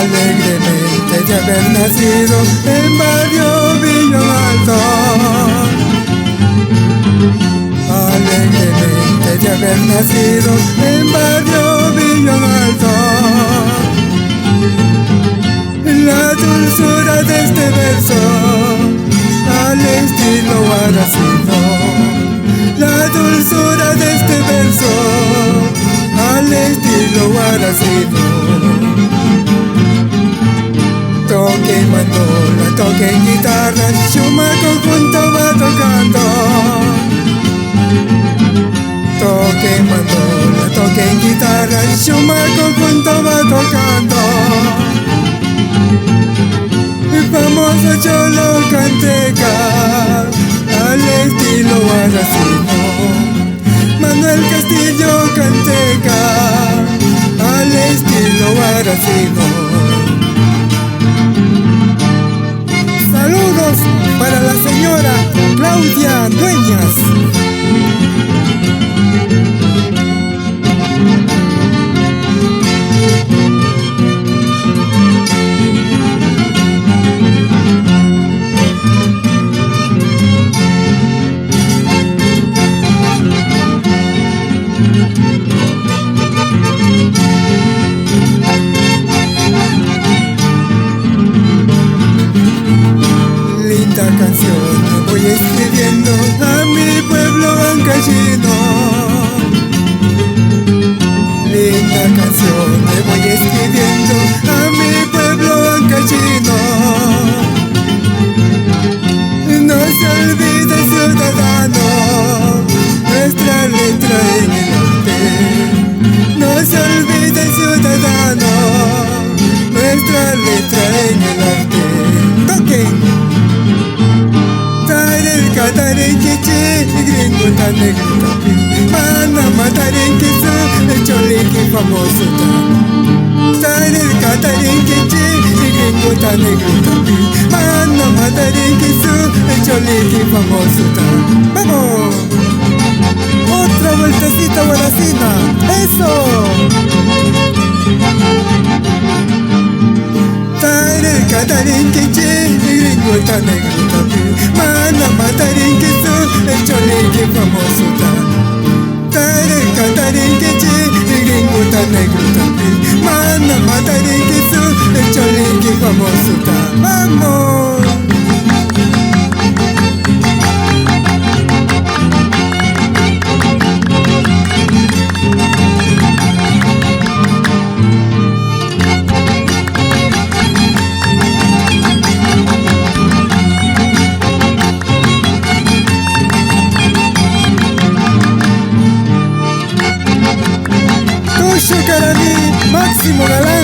alegremente de haber nacido en barrio Villón Alto. Alegremente de haber nacido en barrio Villón Alto. La dulzura de este verso al estilo guaracino. La dulzura de este verso al estilo guaracino. Toquen mandola, toquen guitarra, Shuma conjunto va tocando. Toquen mandola, toquen guitarra, Shuma conjunto va tocando. Famoso cholo canteca al estilo guaracino. Manuel Castillo canteca al estilo guaracino. Saludos para la señora Claudia Dueñas. Canción me voy escribiendo a mi pueblo ancashino. Linda canción me voy escribiendo a mi pueblo ancashino. No se olvide, ciudadano, nuestra letra en el arte. No se olvide, ciudadano, nuestra letra en el arte. ¡Toquen! Tarenquiche, gringo tan negro también. Mana matarenquizo, el choliqui famoso tan. Tarenquiche, gringo tan negro también. Mana matarenquizo, el choliqui famoso tan. ¡Vamos! Otra vueltecita guaracina. ¡Eso! Tarenquiche, gringo tan negro también. Mana matarenquizo, el choliqui famoso tan. Tarenquiche, gringo tan negro también. Mana matarenquizo, el choliqui famoso tan. ¡Vamos! Máximo Galán.